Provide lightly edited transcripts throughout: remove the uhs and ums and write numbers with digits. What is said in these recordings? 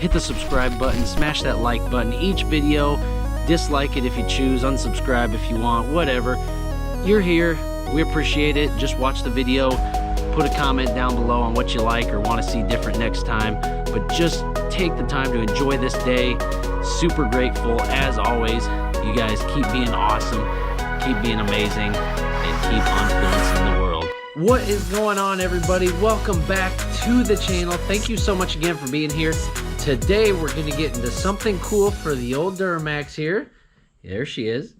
hit the subscribe button, smash that like button each video, dislike it if you choose, unsubscribe if you want, whatever. You're here, we appreciate it. Just watch the video, put a comment down below on what you like or want to see different next time, but just take the time to enjoy this day. Super grateful as always. You guys keep being awesome, keep being amazing, and keep influencing the world. What is going on, everybody? Welcome back to the channel. Thank you so much again for being here. Today we're going to get into something cool for the old Duramax here. There she is.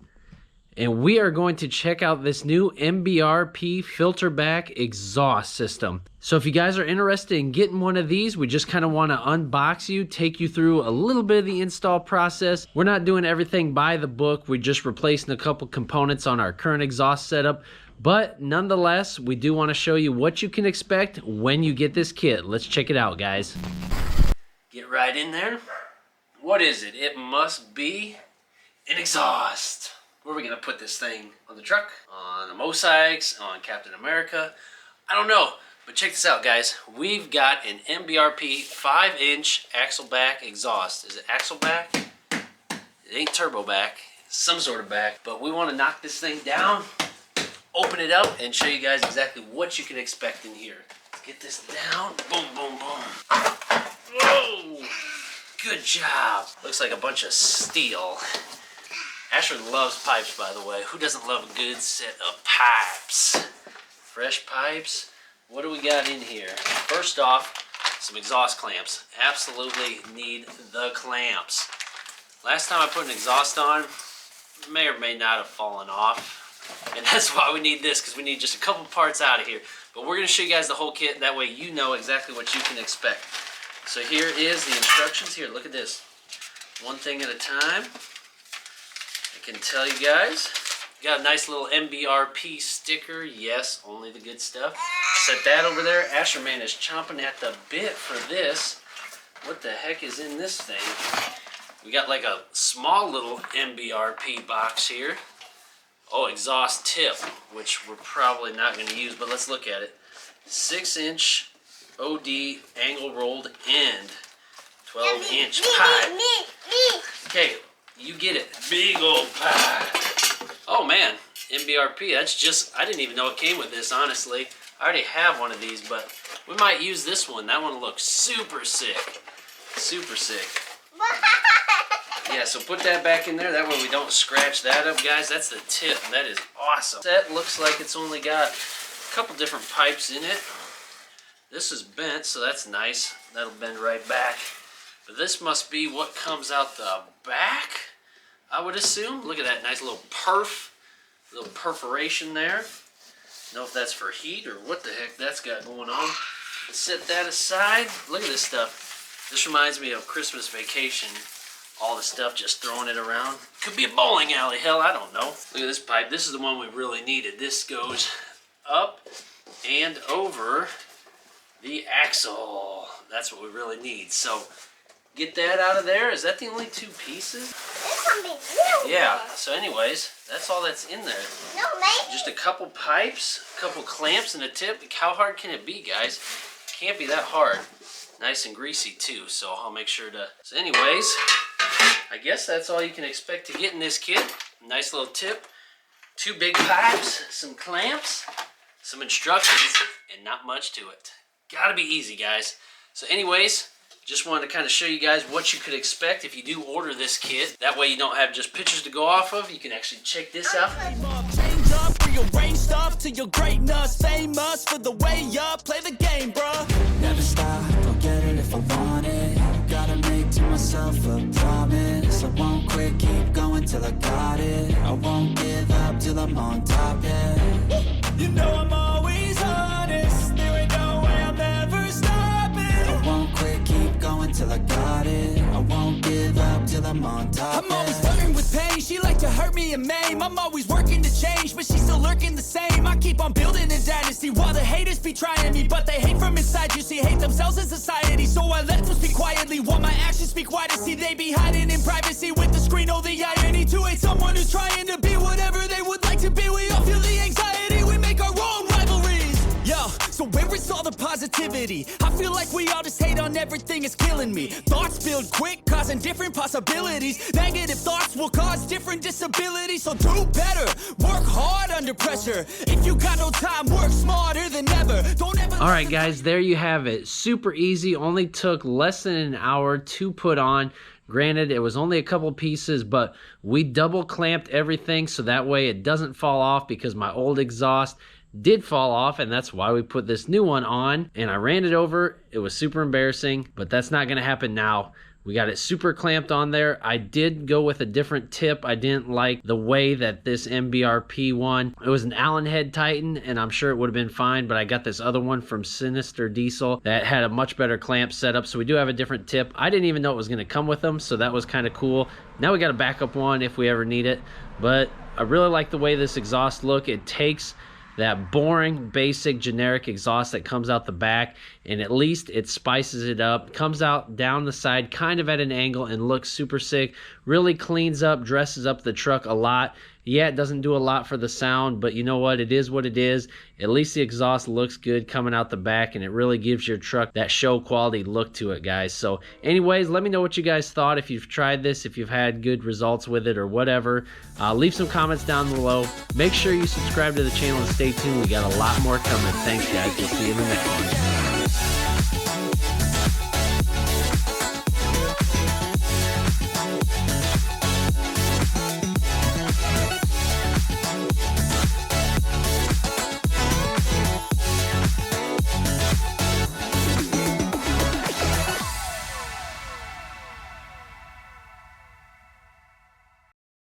And we are going to check out this new Mbrp filter back exhaust system. So if you guys are interested in getting one of these, we just kind of want to unbox you, take you through a little bit of the install process. We're not doing everything by the book. We're just replacing a couple components on our current exhaust setup. But nonetheless, we do want to show you what you can expect when you get this kit. Let's check it out, guys. Get right in there. What is it? It must be an exhaust. Where are we going to put this thing? On the truck? On the motorcycles? On Captain America? I don't know. But check this out, guys. We've got an Mbrp 5-inch axle back exhaust. Is it axle back? It ain't turbo back. It's some sort of back. But we want to knock this thing down, open it up, and show you guys exactly what you can expect in here. Let's get this down. Boom, boom, boom. Whoa! Good job. Looks like a bunch of steel. Asher loves pipes, by the way. Who doesn't love a good set of pipes? Fresh pipes. What do we got in here? First off, some exhaust clamps. Absolutely need the clamps. Last time I put an exhaust on, it may or may not have fallen off. And that's why we need this, because we need just a couple parts out of here. But we're going to show you guys the whole kit. That way you know exactly what you can expect. So here is the instructions. Here, look at this. One thing at a time. I can tell you guys, got a nice little Mbrp sticker. Yes, only the good stuff. Set that over there. Asher Man is chomping at the bit for this. What the heck is in this thing? We got like a small little Mbrp box here. Oh, exhaust tip, which we're probably not going to use, but let's look at it. 6-inch OD angle rolled end. 12-inch pipe. Okay. You get it. Big old pipe. Oh man, Mbrp, that's just, I didn't even know it came with this, honestly. I already have one of these, but we might use this one. That one looks super sick. Super sick. Yeah, so put that back in there. That way we don't scratch that up, guys. That's the tip. That is awesome. That looks like it's only got a couple different pipes in it. This is bent, so that's nice. That'll bend right back. But this must be what comes out the back, I would assume. Look at that nice little little perforation there. Know if that's for heat or what the heck that's got going on. Let's set that aside. Look at this stuff. This reminds me of Christmas Vacation. All the stuff just throwing it around. Could be a bowling alley, hell, I don't know. Look at this pipe. This is the one we really needed. This goes up and over the axle. That's what we really need. So get that out of there. Is that the only two pieces? Yeah, so anyways, that's all that's in there. No, maybe. Just a couple pipes, a couple clamps, and a tip. How hard can it be, guys? Can't be that hard. Nice and greasy, too, so I'll make sure to... So anyways, I guess that's all you can expect to get in this kit. Nice little tip. 2 big pipes, some clamps, some instructions, and not much to it. Gotta be easy, guys. So anyways... Just wanted to kind of show you guys what you could expect if you do order this kit. That way you don't have just pictures to go off of. You can actually check this out. Change up, rearrange stuff to your greatness. Famous for the way up. Play the game, bro. Never stop, I'll get it if I want it. Gotta make to myself a promise. I won't quit, keep going till I got it. I won't give up till I'm on top, yeah. You know I'm always honest. There ain't no way I'm ever stopping. I won't quit, keep going till I got it. I won't give up till I'm on top. I'm always flirting with pain. She like to hurt me and maim. I'm always working to change, but she's still lurking the same. I keep on building a dynasty while the haters be trying me, but they hate from inside. You see, hate themselves in society, so I let them speak quietly while my actions speak wider. See, they be hiding in privacy with the screen. Oh, the irony to hate someone who's trying to be whatever they would like to be. We all feel the anxiety. We make our own rivalries. Yo, so where is all the positive? positivity. I feel like we all just hate on everything, it's killing me. Thoughts build quick, causing different possibilities. Negative thoughts will cause different disabilities. So do better, work hard under pressure. If you got no time, work smarter than ever. Don't ever. All right, guys, there you have it. Super easy, only took less than an hour to put on. Granted, it was only a couple pieces, but we double clamped everything so that way it doesn't fall off, because my old exhaust did fall off, and that's why we put this new one on. And I ran it over. It was super embarrassing, but that's not going to happen now. We got it super clamped on there. I did go with a different tip. I didn't like the way that this Mbrp one, it was an Allen head Titan, and I'm sure it would have been fine, but I got this other one from Sinister Diesel that had a much better clamp setup, so we do have a different tip. I didn't even know it was going to come with them, so that was kind of cool. Now we got a backup one if we ever need it, but I really like the way this exhaust look. It takes that boring, basic, generic exhaust that comes out the back, and at least it spices it up, comes out down the side kind of at an angle and looks super sick. Really cleans up, dresses up the truck a lot. Yeah, it doesn't do a lot for the sound, but you know what? It is what it is. At least the exhaust looks good coming out the back, and it really gives your truck that show quality look to it, guys. So anyways, let me know what you guys thought, if you've tried this, if you've had good results with it or whatever. Leave some comments down below. Make sure you subscribe to the channel and stay tuned. We got a lot more coming. Thanks, guys. We'll see you in the next one.